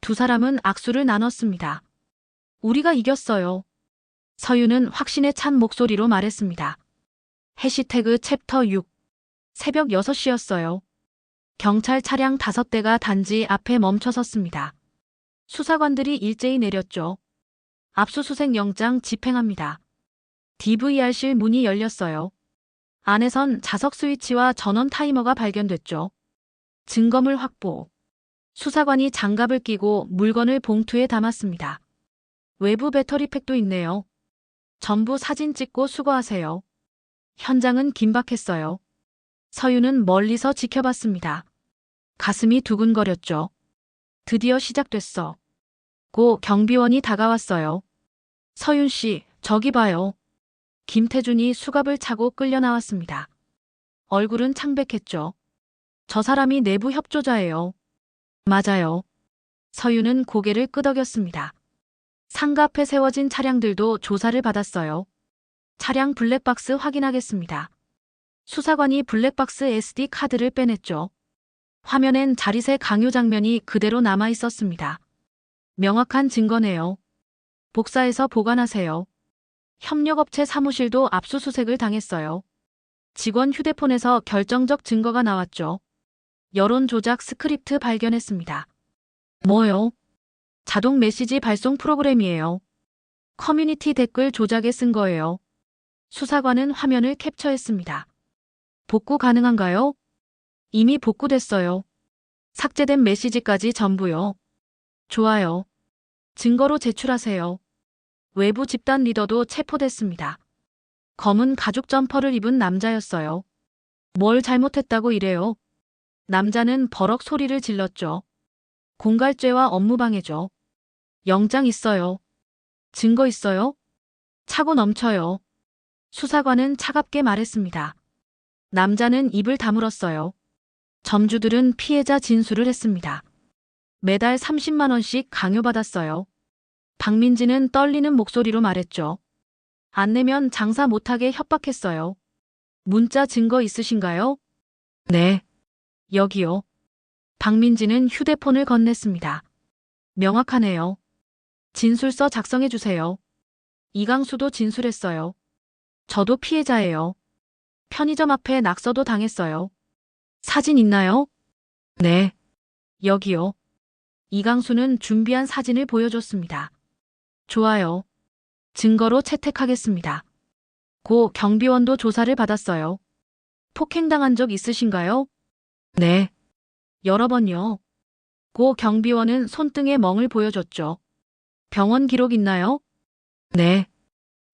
두 사람은 악수를 나눴습니다. 우리가 이겼어요. 서윤은 확신에 찬 목소리로 말했습니다. 해시태그 챕터 6. 새벽 6시였어요. 경찰 차량 5대가 단지 앞에 멈춰섰습니다. 수사관들이 일제히 내렸죠. 압수수색 영장 집행합니다. DVR실 문이 열렸어요. 안에선 자석 스위치와 전원 타이머가 발견됐죠. 증거물 확보. 수사관이 장갑을 끼고 물건을 봉투에 담았습니다. 외부 배터리팩도 있네요. 전부 사진 찍고 수거하세요. 현장은 긴박했어요. 서유는 멀리서 지켜봤습니다. 가슴이 두근거렸죠. 드디어 시작됐어. 고 경비원이 다가왔어요. 서윤 씨, 저기 봐요. 김태준이 수갑을 차고 끌려 나왔습니다. 얼굴은 창백했죠. 저 사람이 내부 협조자예요. 맞아요. 서윤은 고개를 끄덕였습니다. 상가 앞에 세워진 차량들도 조사를 받았어요. 차량 블랙박스 확인하겠습니다. 수사관이 블랙박스 SD 카드를 빼냈죠. 화면엔 자리세 강요 장면이 그대로 남아 있었습니다. 명확한 증거네요. 복사해서 보관하세요. 협력업체 사무실도 압수수색을 당했어요. 직원 휴대폰에서 결정적 증거가 나왔죠. 여론 조작 스크립트 발견했습니다. 뭐요? 자동 메시지 발송 프로그램이에요. 커뮤니티 댓글 조작에 쓴 거예요. 수사관은 화면을 캡처했습니다. 복구 가능한가요? 이미 복구됐어요. 삭제된 메시지까지 전부요. 좋아요. 증거로 제출하세요. 외부 집단 리더도 체포됐습니다. 검은 가죽 점퍼를 입은 남자였어요. 뭘 잘못했다고 이래요? 남자는 버럭 소리를 질렀죠. 공갈죄와 업무방해죠. 영장 있어요. 증거 있어요? 차고 넘쳐요. 수사관은 차갑게 말했습니다. 남자는 입을 다물었어요. 점주들은 피해자 진술을 했습니다. 매달 30만 원씩 강요받았어요. 박민지는 떨리는 목소리로 말했죠. 안 내면 장사 못하게 협박했어요. 문자 증거 있으신가요? 네. 여기요. 박민지는 휴대폰을 건넸습니다. 명확하네요. 진술서 작성해 주세요. 이강수도 진술했어요. 저도 피해자예요. 편의점 앞에 낙서도 당했어요. 사진 있나요? 네. 여기요. 이강수는 준비한 사진을 보여줬습니다. 좋아요. 증거로 채택하겠습니다. 고 경비원도 조사를 받았어요. 폭행당한 적 있으신가요? 네. 여러 번요. 고 경비원은 손등에 멍을 보여줬죠. 병원 기록 있나요? 네.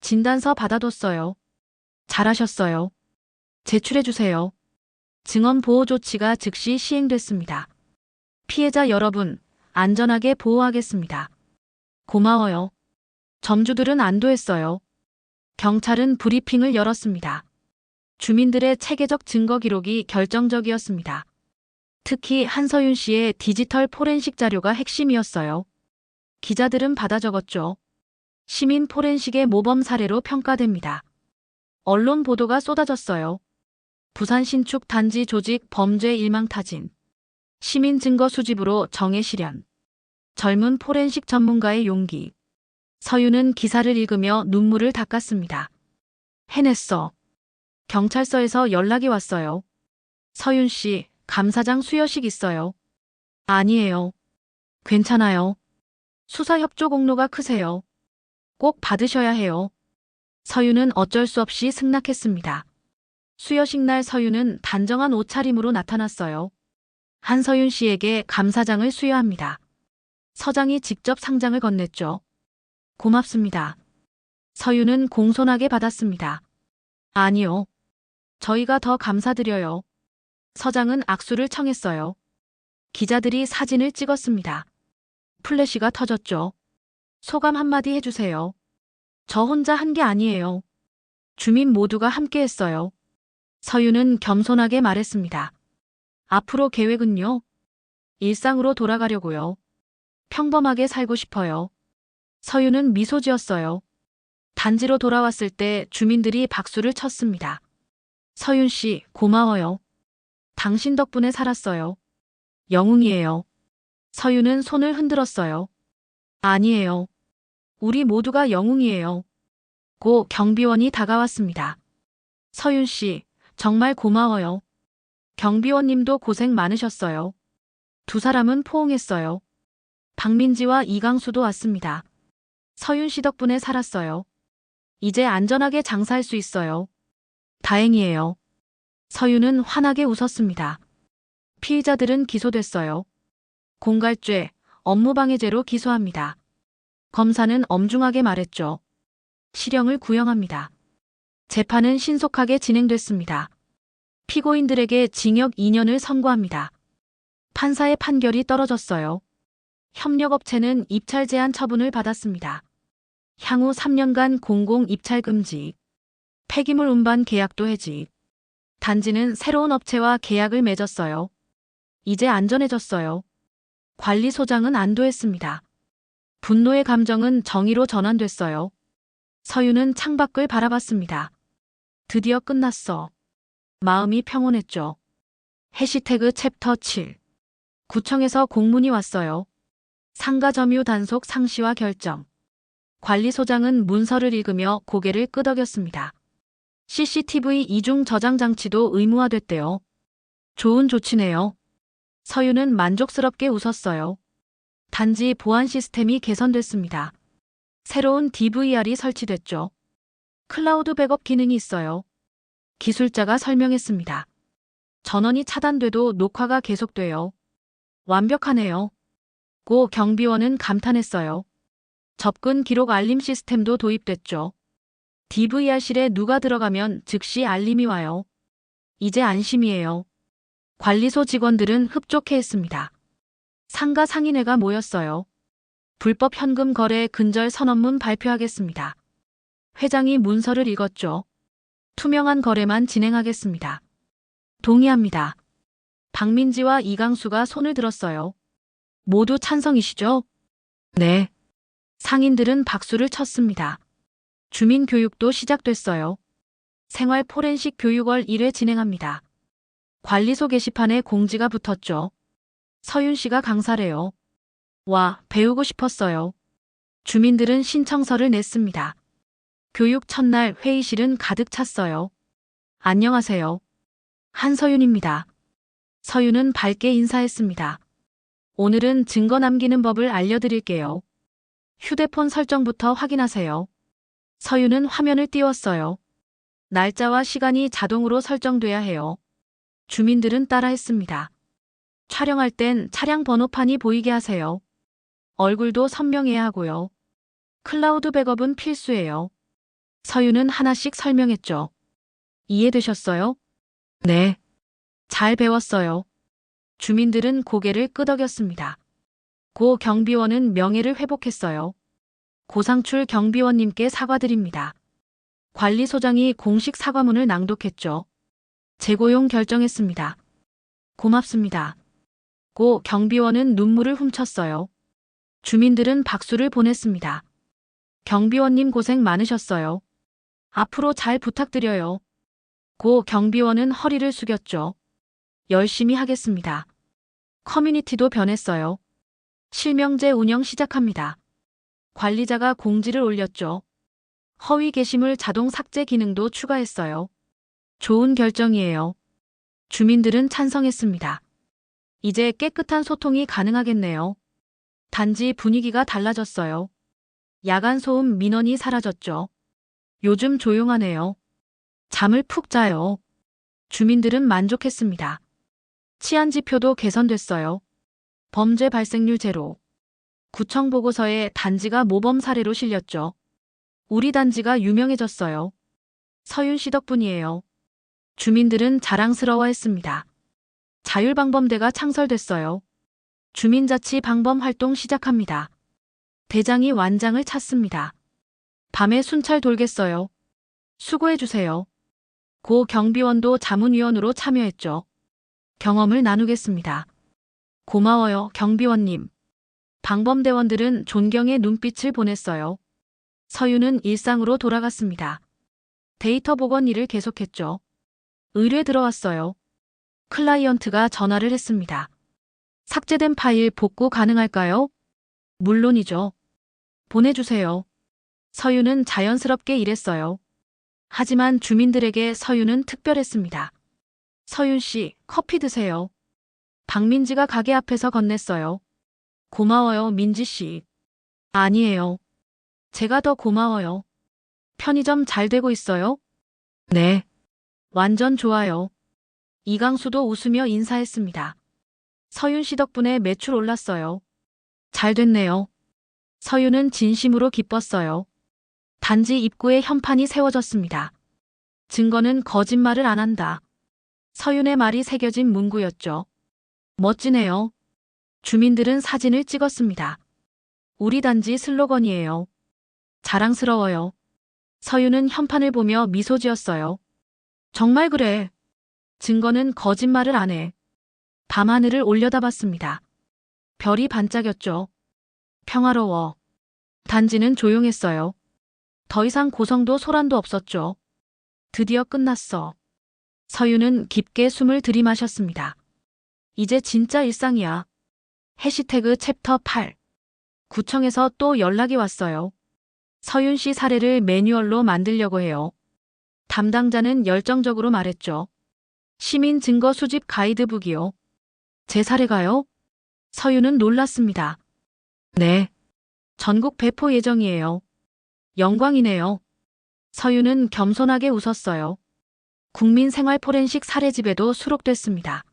진단서 받아뒀어요. 잘하셨어요. 제출해주세요. 증언 보호 조치가 즉시 시행됐습니다. 피해자 여러분, 안전하게 보호하겠습니다. 고마워요. 점주들은 안도했어요. 경찰은 브리핑을 열었습니다. 주민들의 체계적 증거 기록이 결정적이었습니다. 특히 한서윤 씨의 디지털 포렌식 자료가 핵심이었어요. 기자들은 받아 적었죠. 시민 포렌식의 모범 사례로 평가됩니다. 언론 보도가 쏟아졌어요. 부산 신축 단지 조직 범죄 일망타진. 시민 증거 수집으로 정의 실현. 젊은 포렌식 전문가의 용기. 서윤은 기사를 읽으며 눈물을 닦았습니다. 해냈어. 경찰서에서 연락이 왔어요. 서윤 씨, 감사장 수여식 있어요. 아니에요. 괜찮아요. 수사 협조 공로가 크세요. 꼭 받으셔야 해요. 서윤은 어쩔 수 없이 승낙했습니다. 수여식 날 서윤은 단정한 옷차림으로 나타났어요. 한서윤 씨에게 감사장을 수여합니다. 서장이 직접 상장을 건넸죠. 고맙습니다. 서윤은 공손하게 받았습니다. 아니요. 저희가 더 감사드려요. 서장은 악수를 청했어요. 기자들이 사진을 찍었습니다. 플래시가 터졌죠. 소감 한마디 해주세요. 저 혼자 한 게 아니에요. 주민 모두가 함께 했어요. 서윤은 겸손하게 말했습니다. 앞으로 계획은요? 일상으로 돌아가려고요. 평범하게 살고 싶어요. 서윤은 미소 지었어요. 단지로 돌아왔을 때 주민들이 박수를 쳤습니다. 서윤 씨, 고마워요. 당신 덕분에 살았어요. 영웅이에요. 서윤은 손을 흔들었어요. 아니에요. 우리 모두가 영웅이에요. 고 경비원이 다가왔습니다. 서윤 씨, 정말 고마워요. 경비원님도 고생 많으셨어요. 두 사람은 포옹했어요. 박민지와 이강수도 왔습니다. 서윤 씨 덕분에 살았어요. 이제 안전하게 장사할 수 있어요. 다행이에요. 서윤은 환하게 웃었습니다. 피의자들은 기소됐어요. 공갈죄, 업무방해죄로 기소합니다. 검사는 엄중하게 말했죠. 실형을 구형합니다. 재판은 신속하게 진행됐습니다. 피고인들에게 징역 2년을 선고합니다. 판사의 판결이 떨어졌어요. 협력업체는 입찰 제한 처분을 받았습니다. 향후 3년간 공공 입찰 금지. 폐기물 운반 계약도 해지. 단지는 새로운 업체와 계약을 맺었어요. 이제 안전해졌어요. 관리소장은 안도했습니다. 분노의 감정은 정의로 전환됐어요. 서윤은 창밖을 바라봤습니다. 드디어 끝났어. 마음이 평온했죠. 해시태그 챕터 7. 구청에서 공문이 왔어요. 상가 점유 단속 상시와 결정. 관리소장은 문서를 읽으며 고개를 끄덕였습니다. CCTV 이중 저장 장치도 의무화됐대요. 좋은 조치네요. 서윤은 만족스럽게 웃었어요. 단지 보안 시스템이 개선됐습니다. 새로운 DVR이 설치됐죠. 클라우드 백업 기능이 있어요. 기술자가 설명했습니다. 전원이 차단돼도 녹화가 계속돼요. 완벽하네요. 고 경비원은 감탄했어요. 접근 기록 알림 시스템도 도입됐죠. DVR실에 누가 들어가면 즉시 알림이 와요. 이제 안심이에요. 관리소 직원들은 흡족해했습니다. 상가 상인회가 모였어요. 불법 현금 거래 근절 선언문 발표하겠습니다. 회장이 문서를 읽었죠. 투명한 거래만 진행하겠습니다. 동의합니다. 박민지와 이강수가 손을 들었어요. 모두 찬성이시죠? 네. 상인들은 박수를 쳤습니다. 주민 교육도 시작됐어요. 생활 포렌식 교육월 1회 진행합니다. 관리소 게시판에 공지가 붙었죠. 서윤 씨가 강사래요. 와, 배우고 싶었어요. 주민들은 신청서를 냈습니다. 교육 첫날 회의실은 가득 찼어요. 안녕하세요. 한서윤입니다. 서윤은 밝게 인사했습니다. 오늘은 증거 남기는 법을 알려드릴게요. 휴대폰 설정부터 확인하세요. 서윤은 화면을 띄웠어요. 날짜와 시간이 자동으로 설정돼야 해요. 주민들은 따라했습니다. 촬영할 땐 차량 번호판이 보이게 하세요. 얼굴도 선명해야 하고요. 클라우드 백업은 필수예요. 서윤은 하나씩 설명했죠. 이해되셨어요? 네. 잘 배웠어요. 주민들은 고개를 끄덕였습니다. 고 경비원은 명예를 회복했어요. 고상출 경비원님께 사과드립니다. 관리소장이 공식 사과문을 낭독했죠. 재고용 결정했습니다. 고맙습니다. 고 경비원은 눈물을 훔쳤어요. 주민들은 박수를 보냈습니다. 경비원님 고생 많으셨어요. 앞으로 잘 부탁드려요. 고 경비원은 허리를 숙였죠. 열심히 하겠습니다. 커뮤니티도 변했어요. 실명제 운영 시작합니다. 관리자가 공지를 올렸죠. 허위 게시물 자동 삭제 기능도 추가했어요. 좋은 결정이에요. 주민들은 찬성했습니다. 이제 깨끗한 소통이 가능하겠네요. 단지 분위기가 달라졌어요. 야간 소음 민원이 사라졌죠. 요즘 조용하네요. 잠을 푹 자요. 주민들은 만족했습니다. 치안 지표도 개선됐어요. 범죄 발생률 제로. 구청 보고서에 단지가 모범 사례로 실렸죠. 우리 단지가 유명해졌어요. 서윤 씨 덕분이에요. 주민들은 자랑스러워했습니다. 자율방범대가 창설됐어요. 주민자치 방범 활동 시작합니다. 대장이 완장을 찾습니다. 밤에 순찰 돌겠어요. 수고해주세요. 고 경비원도 자문위원으로 참여했죠. 경험을 나누겠습니다. 고마워요, 경비원님. 방범대원들은 존경의 눈빛을 보냈어요. 서윤은 일상으로 돌아갔습니다. 데이터 복원 일을 계속했죠. 의뢰 들어왔어요. 클라이언트가 전화를 했습니다. 삭제된 파일 복구 가능할까요? 물론이죠. 보내주세요. 서윤은 자연스럽게 일했어요. 하지만 주민들에게 서윤은 특별했습니다. 서윤 씨, 커피 드세요. 박민지가 가게 앞에서 건넸어요. 고마워요, 민지 씨. 아니에요. 제가 더 고마워요. 편의점 잘 되고 있어요? 네. 완전 좋아요. 이강수도 웃으며 인사했습니다. 서윤 씨 덕분에 매출 올랐어요. 잘 됐네요. 서윤은 진심으로 기뻤어요. 단지 입구에 현판이 세워졌습니다. 증거는 거짓말을 안 한다. 서윤의 말이 새겨진 문구였죠. 멋지네요. 주민들은 사진을 찍었습니다. 우리 단지 슬로건이에요. 자랑스러워요. 서윤은 현판을 보며 미소 지었어요. 정말 그래. 증거는 거짓말을 안 해. 밤하늘을 올려다봤습니다. 별이 반짝였죠. 평화로워. 단지는 조용했어요. 더 이상 고성도 소란도 없었죠. 드디어 끝났어. 서윤은 깊게 숨을 들이마셨습니다. 이제 진짜 일상이야. 해시태그 챕터 8. 구청에서 또 연락이 왔어요. 서윤 씨 사례를 매뉴얼로 만들려고 해요. 담당자는 열정적으로 말했죠. 시민 증거 수집 가이드북이요. 제 사례가요? 서윤은 놀랐습니다. 네. 전국 배포 예정이에요. 영광이네요. 서윤은 겸손하게 웃었어요. 국민생활 포렌식 사례집에도 수록됐습니다.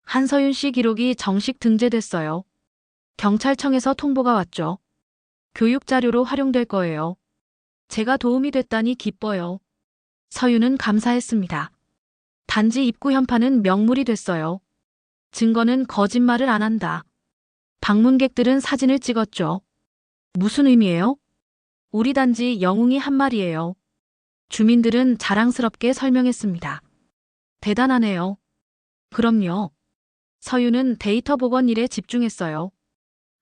한서윤 씨 기록이 정식 등재됐어요. 경찰청에서 통보가 왔죠. 교육자료로 활용될 거예요. 제가 도움이 됐다니 기뻐요. 서윤은 감사했습니다. 단지 입구 현판은 명물이 됐어요. 증거는 거짓말을 안 한다. 방문객들은 사진을 찍었죠. 무슨 의미예요? 우리 단지 영웅이 한 말이에요. 주민들은 자랑스럽게 설명했습니다. 대단하네요. 그럼요. 서윤은 데이터 복원 일에 집중했어요.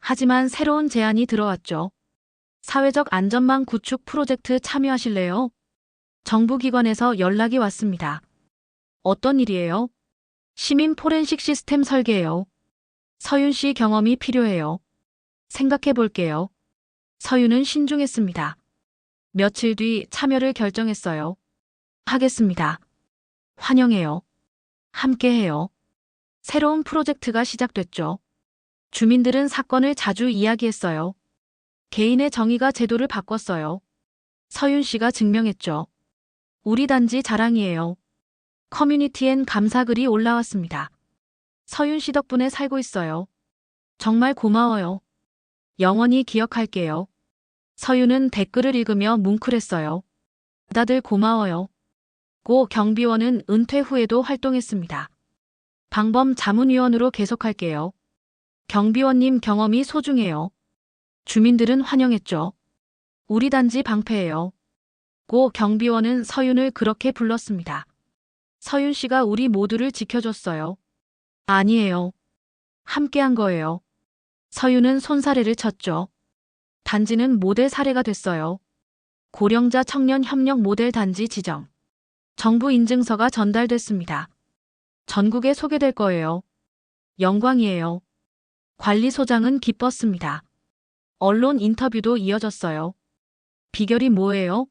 하지만 새로운 제안이 들어왔죠. 사회적 안전망 구축 프로젝트 참여하실래요? 정부기관에서 연락이 왔습니다. 어떤 일이에요? 시민 포렌식 시스템 설계예요. 서윤 씨 경험이 필요해요. 생각해 볼게요. 서윤은 신중했습니다. 며칠 뒤 참여를 결정했어요. 하겠습니다. 환영해요. 함께해요. 새로운 프로젝트가 시작됐죠. 주민들은 사건을 자주 이야기했어요. 개인의 정의가 제도를 바꿨어요. 서윤 씨가 증명했죠. 우리 단지 자랑이에요. 커뮤니티엔 감사글이 올라왔습니다. 서윤 씨 덕분에 살고 있어요. 정말 고마워요. 영원히 기억할게요. 서윤은 댓글을 읽으며 뭉클했어요. 다들 고마워요. 고 경비원은 은퇴 후에도 활동했습니다. 방범 자문위원으로 계속할게요. 경비원님 경험이 소중해요. 주민들은 환영했죠. 우리 단지 방패예요. 고 경비원은 서윤을 그렇게 불렀습니다. 서윤 씨가 우리 모두를 지켜줬어요. 아니에요. 함께한 거예요. 서윤은 손사래를 쳤죠. 단지는 모델 사례가 됐어요. 고령자 청년 협력 모델 단지 지정. 정부 인증서가 전달됐습니다. 전국에 소개될 거예요. 영광이에요. 관리소장은 기뻤습니다. 언론 인터뷰도 이어졌어요. 비결이 뭐예요?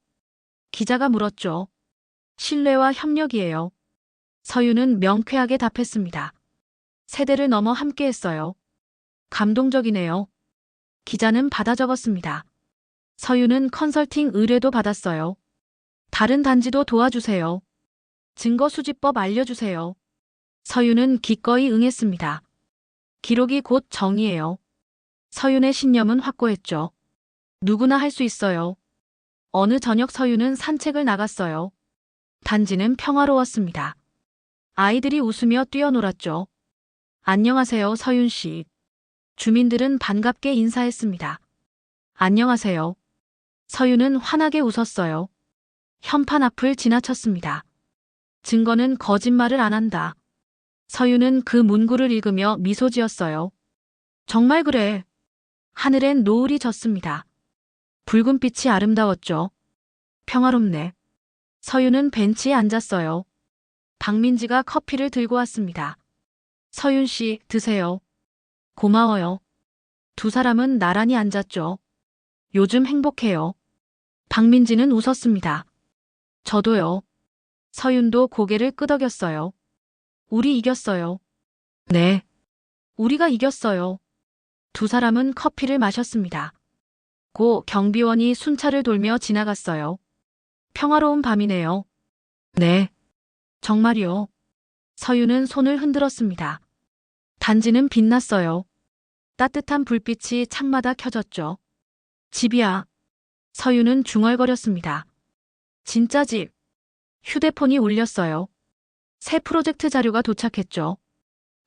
기자가 물었죠. 신뢰와 협력이에요. 서윤은 명쾌하게 답했습니다. 세대를 넘어 함께했어요. 감동적이네요. 기자는 받아 적었습니다. 서윤은 컨설팅 의뢰도 받았어요. 다른 단지도 도와주세요. 증거수집법 알려주세요. 서윤은 기꺼이 응했습니다. 기록이 곧 정의예요. 서윤의 신념은 확고했죠. 누구나 할 수 있어요. 어느 저녁 서윤은 산책을 나갔어요. 단지는 평화로웠습니다. 아이들이 웃으며 뛰어놀았죠. 안녕하세요, 서윤 씨. 주민들은 반갑게 인사했습니다. 안녕하세요. 서윤은 환하게 웃었어요. 현판 앞을 지나쳤습니다. 증거는 거짓말을 안 한다. 서윤은 그 문구를 읽으며 미소 지었어요. 정말 그래. 하늘엔 노을이 졌습니다. 붉은 빛이 아름다웠죠. 평화롭네. 서윤은 벤치에 앉았어요. 박민지가 커피를 들고 왔습니다. 서윤 씨, 드세요. 고마워요. 두 사람은 나란히 앉았죠. 요즘 행복해요. 박민지는 웃었습니다. 저도요. 서윤도 고개를 끄덕였어요. 우리 이겼어요. 네. 우리가 이겼어요. 두 사람은 커피를 마셨습니다. 고 경비원이 순찰을 돌며 지나갔어요. 평화로운 밤이네요. 네. 정말이요. 서윤은 손을 흔들었습니다. 단지는 빛났어요. 따뜻한 불빛이 창마다 켜졌죠. 집이야. 서윤은 중얼거렸습니다. 진짜 집. 휴대폰이 울렸어요. 새 프로젝트 자료가 도착했죠.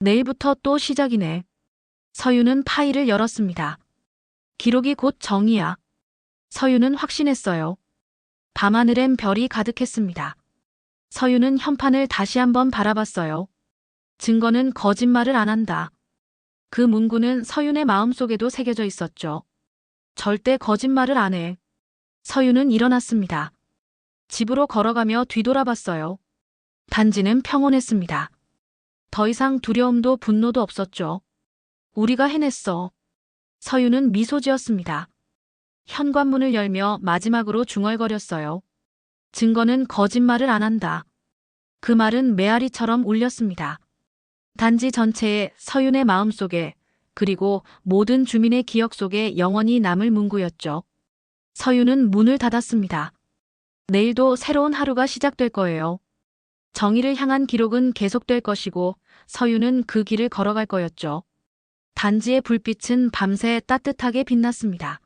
내일부터 또 시작이네. 서윤은 파일을 열었습니다. 기록이 곧 정의야. 서윤은 확신했어요. 밤하늘엔 별이 가득했습니다. 서윤은 현판을 다시 한번 바라봤어요. 증거는 거짓말을 안 한다. 그 문구는 서윤의 마음속에도 새겨져 있었죠. 절대 거짓말을 안 해. 서윤은 일어났습니다. 집으로 걸어가며 뒤돌아봤어요. 단지는 평온했습니다. 더 이상 두려움도 분노도 없었죠. 우리가 해냈어. 서윤은 미소 지었습니다. 현관문을 열며 마지막으로 중얼거렸어요. 증거는 거짓말을 안 한다. 그 말은 메아리처럼 울렸습니다. 단지 전체에 서윤의 마음속에 그리고 모든 주민의 기억 속에 영원히 남을 문구였죠. 서윤은 문을 닫았습니다. 내일도 새로운 하루가 시작될 거예요. 정의를 향한 기록은 계속될 것이고 서윤은 그 길을 걸어갈 거였죠. 단지의 불빛은 밤새 따뜻하게 빛났습니다.